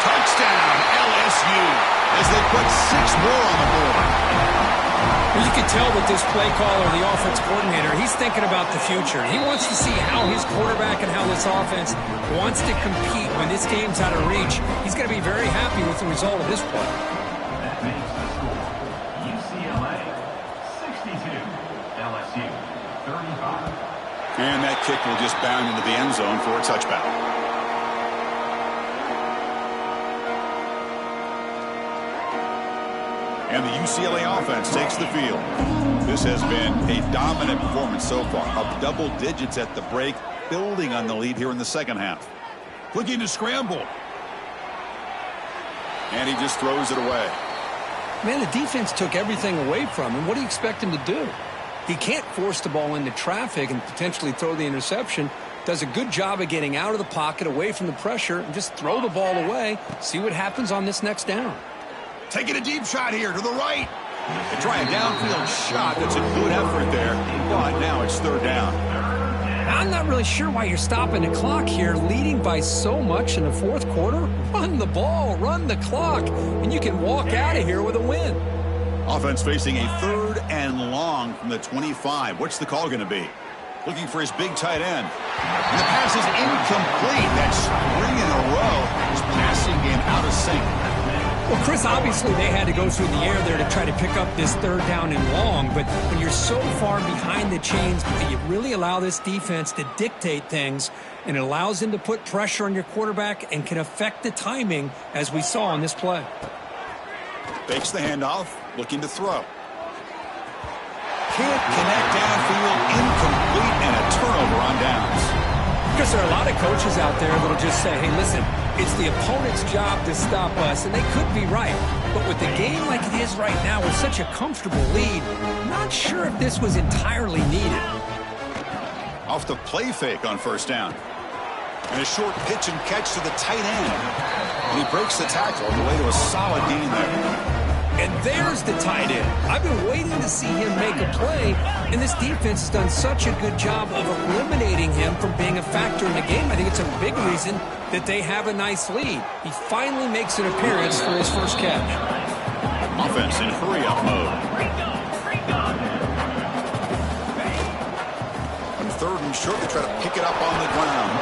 Touchdown, LSU, as they put 6 more on the board. Well, you can tell that this play caller, the offense coordinator, he's thinking about the future. He wants to see how his quarterback and how this offense wants to compete when this game's out of reach. He's going to be very happy with the result of this play. That makes the score UCLA 62, LSU 35. And that kick will just bound into the end zone for a touchback. And the UCLA offense takes the field. This has been a dominant performance so far. Up double digits at the break, building on the lead here in the second half. Looking to scramble. And he just throws it away. Man, the defense took everything away from him. What do you expect him to do? He can't force the ball into traffic and potentially throw the interception. Does a good job of getting out of the pocket, away from the pressure, and just throw the ball away. See what happens on this next down. Taking a deep shot here to the right. They try a downfield shot. That's a good effort there. But now it's 3rd down. I'm not really sure why you're stopping the clock here, leading by so much in the 4th quarter. Run the ball, run the clock, and you can walk out of here with a win. Offense facing a 3rd and long from the 25. What's the call going to be? Looking for his big tight end. And the pass is incomplete. That's 3 in a row. His passing game out of sync. Well, Chris, obviously they had to go through the air there to try to pick up this 3rd down and long, but when you're so far behind the chains, you really allow this defense to dictate things, and it allows them to put pressure on your quarterback and can affect the timing, as we saw on this play. Fakes the handoff, looking to throw. Can't connect downfield, incomplete, and a turnover on downs. Because there are a lot of coaches out there that will just say, hey, listen, it's the opponent's job to stop us, and they could be right. But with the game like it is right now with such a comfortable lead, I'm not sure if this was entirely needed. Off the play fake on 1st down. And a short pitch and catch to the tight end. And he breaks the tackle on the way to a solid gain there. And there's the tight end. I've been waiting to see him make a play, and this defense has done such a good job of eliminating him from being a factor in the game. I think it's a big reason that they have a nice lead. He finally makes an appearance for his first catch. Offense in hurry-up mode. On 3rd and short, they try to pick it up on the ground.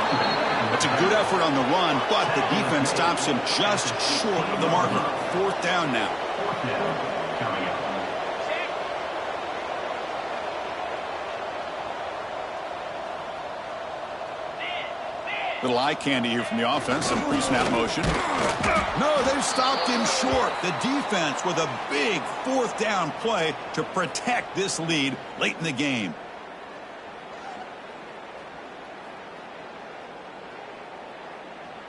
It's a good effort on the run, but the defense stops him just short of the marker. 4th down now. Coming up. Little eye candy here from the offense. Some pre-snap motion. No, they've stopped him short. The defense with a big 4th down play to protect this lead late in the game.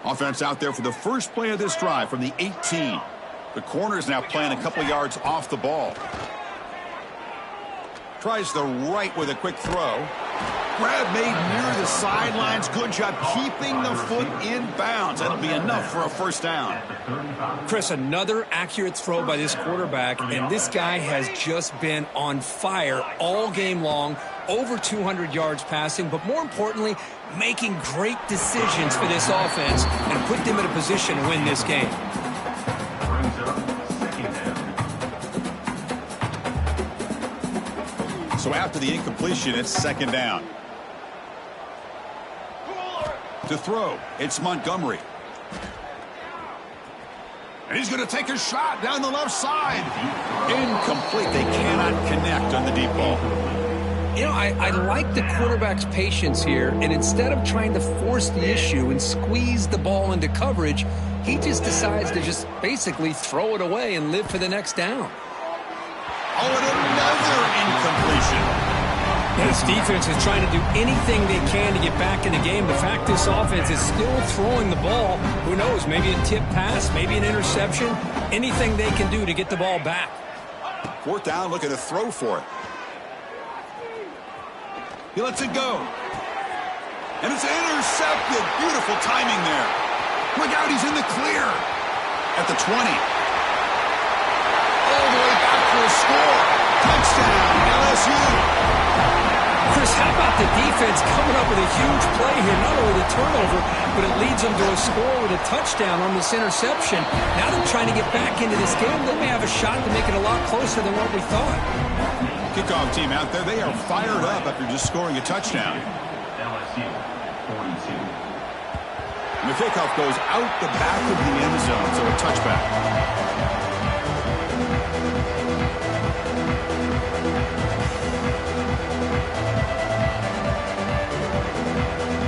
Offense out there for the first play of this drive from the 18. The corner is now playing a couple yards off the ball. Tries the right with a quick throw. grab made near the sidelines. Good job keeping the foot in bounds. That'll be enough for a first down. Chris, another accurate throw by this quarterback, and this guy has just been on fire all game long. Over 200 yards passing, but more importantly, making great decisions for this offense and put them in a position to win this game. So after the incompletion, it's second down. To throw, it's Montgomery. And he's going to take a shot down the left side. Incomplete. They cannot connect on the deep ball. You know, I like the quarterback's patience here, and instead of trying to force the issue and squeeze the ball into coverage, he just decides to just basically throw it away and live for the next down. Oh, and another incompletion. This defense is trying to do anything they can to get back in the game. The fact this offense is still throwing the ball, who knows, maybe a tip pass, maybe an interception, anything they can do to get the ball back. Fourth down, looking to throw for it. He lets it go. And it's intercepted. Beautiful timing there. Look out, he's in the clear. At the 20. All the way back for a score. Touchdown, LSU. Chris, how about the defense coming up with a huge play here? Not only the turnover, but it leads them to a score with a touchdown on this interception. Now they're trying to get back into this game. They may have a shot to make it a lot closer than what we thought. Kickoff team out there, they are fired up after just scoring a touchdown. LSU 42. And the kickoff goes out the back of the end zone, so a touchback.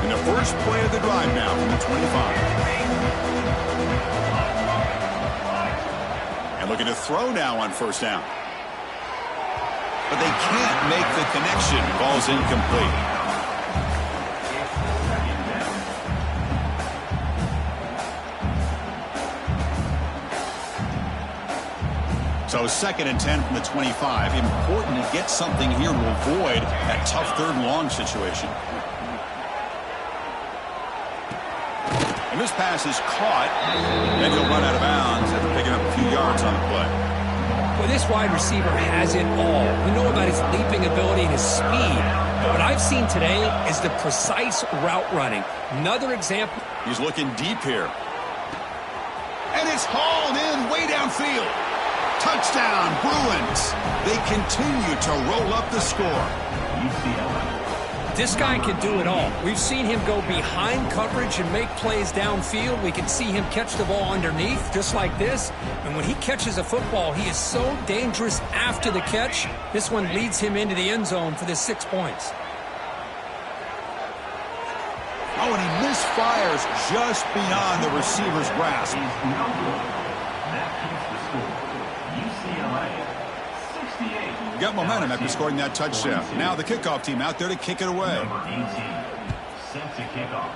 And the first play of the drive now from the 25. And looking to throw now on first down. But they can't make the connection. Ball's incomplete. So second and 10 from the 25. Important to get something here to avoid that tough third and long situation. And this pass is caught. And he'll run out of bounds after picking up a few yards on the play. Well, this wide receiver has it all. We know about his leaping ability and his speed. What I've seen today is the precise route running. Another example. He's looking deep here. And it's hauled in way downfield. Touchdown, Bruins. They continue to roll up the score. UCLA. This guy can do it all. We've seen him go behind coverage and make plays downfield. We can see him catch the ball underneath, just like this. And when he catches a football, he is so dangerous after the catch. This one leads him into the end zone for the 6 points. Oh, and he misfires just beyond the receiver's grasp. No good. That keeps the score. UCLA 68. Got momentum after scoring that touchdown. Now the kickoff team out there to kick it away. Number 18. Set to kick off.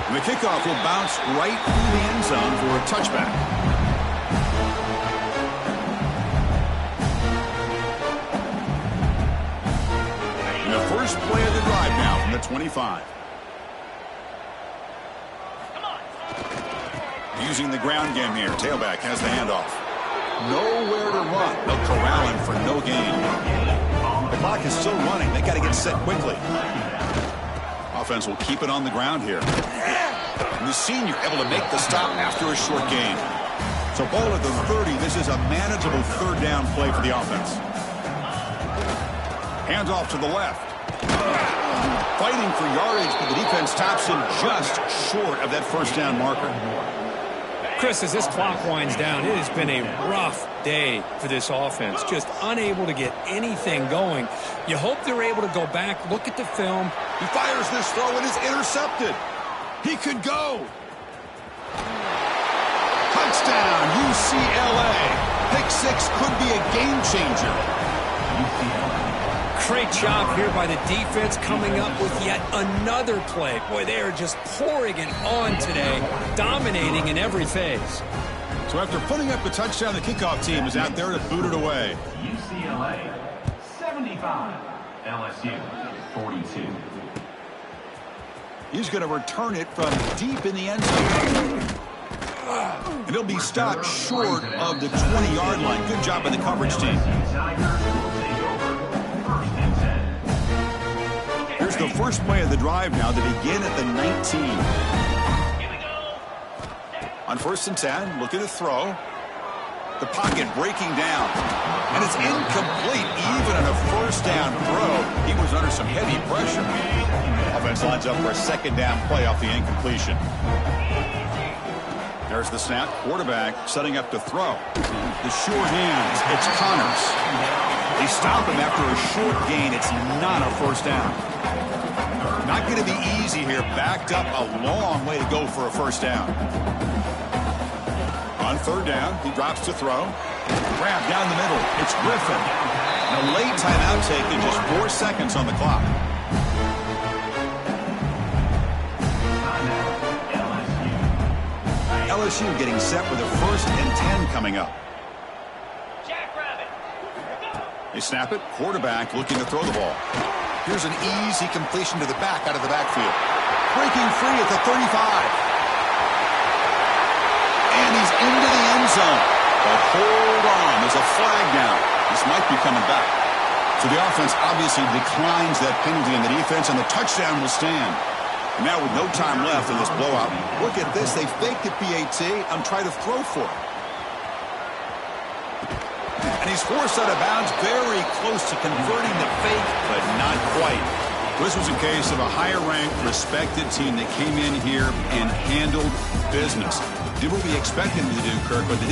And the kickoff will bounce right through the end zone for a touchback. And the first play of the drive now from the 25. Using the ground game here. Tailback has the handoff. Nowhere to run. They'll corral him for no gain. The clock is still running. They got to get set quickly. Offense will keep it on the ground here. And the senior able to make the stop after a short gain. So ball at the 30. This is a manageable third down play for the offense. Hands off to the left. Fighting for yardage, but the defense stops him just short of that first down marker. Chris, as this clock winds down, it has been a rough day for this offense. Just unable to get anything going. You hope they're able to go back, look at the film. He fires this throw and is intercepted. He could go. Touchdown, UCLA. Pick six could be a game changer. Great job here by the defense coming up with yet another play. Boy, they are just pouring it on today, dominating in every phase. So after putting up the touchdown, the kickoff team is out there to boot it away. UCLA 75. LSU, 42. He's going to return it from deep in the end zone. And he'll be stopped short of the 20-yard line. Good job by the coverage team. Here's the first play of the drive now to begin at the 19. On 1st and 10, looking to throw. The pocket breaking down. And it's incomplete even on a first down throw. He was under some heavy pressure. Offense lines up for a second down play off the incompletion. There's the snap. Quarterback setting up to throw. The short hands. It's Connors. They stop him after a short gain. It's not a first down. Not going to be easy here. Backed up a long way to go for a first down. On 3rd down, he drops to throw. Grab down the middle. It's Griffin. And a late timeout taken, just 4 seconds on the clock. LSU getting set with a 1st and 10 coming up. They snap it. Quarterback looking to throw the ball. Here's an easy completion to the back out of the backfield. Breaking free at the 35. And he's into the end zone. But hold on. There's a flag down. This might be coming back. So the offense obviously declines that penalty in the defense, and the touchdown will stand. And now with no time left in this blowout, look at this. They faked the PAT and tried to throw for it. And he's forced out of bounds, very close to converting the fake, but not quite. This was a case of a higher-ranked, respected team that came in here and handled business. Did what we expected them to do, Kirk, but they did it